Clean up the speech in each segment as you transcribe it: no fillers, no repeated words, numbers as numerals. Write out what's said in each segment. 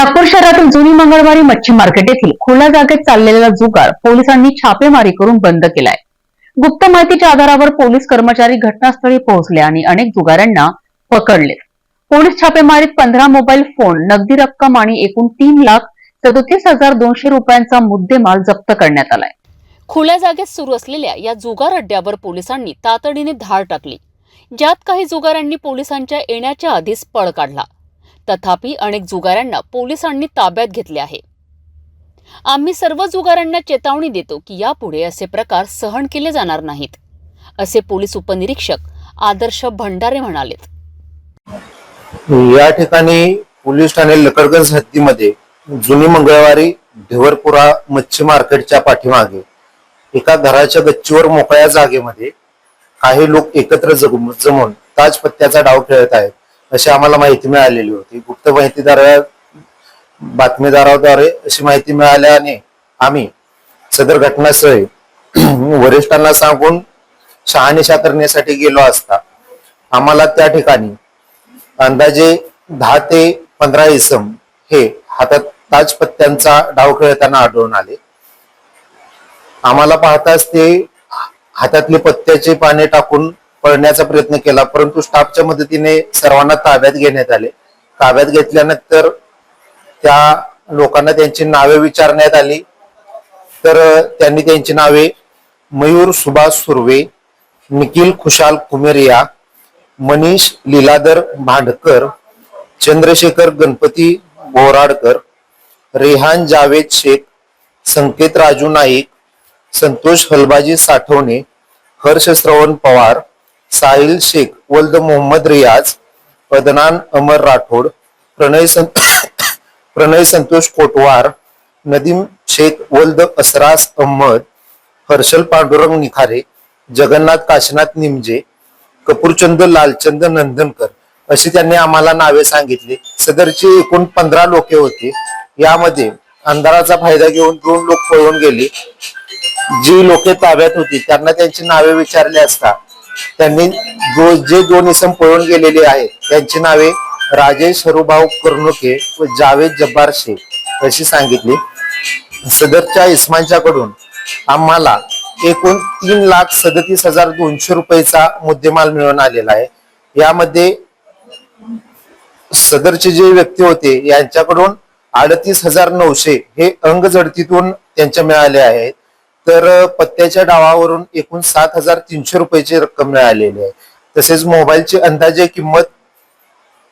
नागपूर शहरातील जुनी मंगळवारी मच्छी मार्केट येथील खुल्या जागेत चाललेला जुगार पोलिसांनी छापेमारी करून बंद केलाय। गुप्त माहितीच्या आधारावर पोलीस कर्मचारी घटनास्थळी पोहोचले आणि अनेक जुगाऱ्यांना पकडले। पोलीस छापेमारीत 15 मोबाईल फोन, नगदी रक्कम आणि एकूण 3,37,200 रुपयांचा मुद्देमाल जप्त करण्यात आलाय। खुल्या जागेत सुरू असलेल्या या जुगार अड्ड्यावर पोलिसांनी तातडीने धाड टाकली, ज्यात काही जुगारांनी पोलिसांच्या येण्याच्या आधीच पळ काढला। तथापि अनेक जुगारांना पोलिसांनी ताब्यात घेतले आहे। आम्ही सर्व जुगारांना चेतावणी देतो की यापुढे असे प्रकार सहन केले जाणार नाहीत, असे पोलीस उपनिरीक्षक आदर्श भंडारे म्हणालेत। या ठिकाणी पोलीस ठाणे लकडगंज हद्दीमध्ये जुनी मंगळवारी ढेवरपुरा मच्छी मार्केटच्या पाठीमागे एका घराच्या गच्चीवर मोकळ्या जागेमध्ये काही लोक एकत्र जमून ताज पत्त्याचा डाव खेळत आहेत अशी आम्हाला माहिती मिळालेली होती। गुप्त बातमीदाराद्वारे अशी माहिती मिळाल्याने आम्ही सदर घटनास्थळी वरिष्ठांना सांगून शहानिशा करण्यासाठी गेलो असता आम्हाला त्या ठिकाणी अंदाजे 10 ते 15 इसम हे हातात ताज पत्त्यांचा डाव खेळताना आढळून आले। आम्हाला पाहताच ते हातातले पत्त्याचे पाने टाकून पळण्याचा प्रयत्न केला, परंतु स्टाफच्या मदतीने सर्वांना ताब्यात घेण्यात आले। ताब्यात घेतल्यानंतर त्या लोकांना त्यांची नावे विचारण्यात आली, तर त्यांनी त्यांची नावे मयूर सुभाष सुर्वे, निखिल खुशाल कुमेरिया, मनीष लीलाधर भांडकर, चंद्रशेखर गणपती बोराडकर, रेहान जावेद शेख, संकेत राजू नाईक, संतोष हलबाजी साठवणे, हर्ष श्रवण पवार, साहिल शेख वल्द मोहम्मद रियाज, अदनान अमर राठोड, प्रणय संतोष कोटवार, नदीम शेख वल्द असरास अहमद, हर्षल पांडुरंग निखारे, जगन्नाथ काशीनाथ निमजे, कपूरचंद लालचंद नंदनकर अशी त्यांनी आम्हाला नावे सांगितली। सदरची एकूण 15 लोके होती। यामध्ये अंधाराचा फायदा घेऊन 2 लोक पळून गेले। जी लोके ताब्यात होती त्यांना त्यांची नावे विचारली असता त्यांनी जे 2 इसम पळून गेलेले आहेत त्यांची नावे राजेश हरुभाऊ कर्णुके व जावेद जब्बार शेख अशी सांगितली। सदरच्या इसमांच्याकडून आम्हाला एकूण 3,37,200 रुपयाचा मुद्देमाल मिळून आलेला आहे। यामध्ये सदरचे जे व्यक्ती होते यांच्याकडून 38,900 हे अंग जडतीतून त्यांच्या मिळाले आहेत, तर पत्त्याच्या डावावरून एकूण 7,300 रुपयाची रक्कम मिळालेली आहे। तसेच मोबाईलची अंदाजे किंमत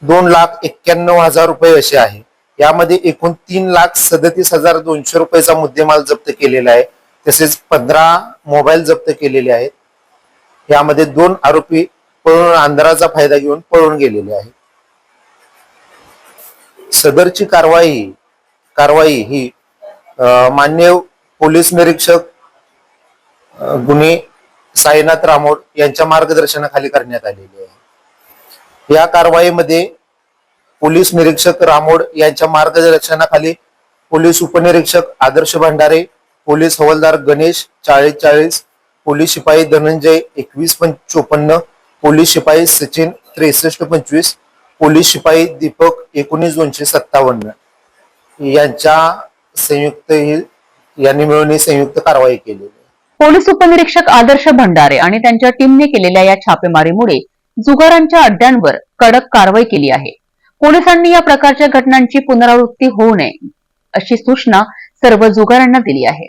2,91,000 रुपये अशी आहे। यामध्ये एकूण 3,37,200 रुपयाचा मुद्देमाल जप्त केलेला आहे। तसेच 15 मोबाईल जप्त केलेले आहेत। यामध्ये 2 आरोपी पळून अंधाराचा फायदा घेऊन पळून गेलेले आहेत। सदरची कारवाई ही माननीय पोलीस निरीक्षक गुन्हे साईनाथ रामोड यांच्या मार्गदर्शनाखाली करण्यात आलेली आहे। या कारवाईमध्ये पोलीस निरीक्षक रामोड यांच्या मार्गदर्शनाखाली पोलीस उपनिरीक्षक आदर्श भंडारे, पोलीस हवालदार गणेश 4040, पोलीस शिपाई धनंजय 2154, पोलीस शिपाई सचिन 6325, पोलीस शिपाई दीपक 19,257 यांनी मिळून संयुक्त कारवाई केली। पोलीस उपनिरीक्षक आदर्श भंडारे आणि त्यांच्या टीमने केलेल्या या छापेमारीमुळे जुगारांच्या अड्ड्यांवर कडक कारवाई केली आहे। पोलिसांनी या प्रकारच्या घटनांची पुनरावृत्ती होऊ नये अशी सूचना सर्व जुगारांना दिली आहे।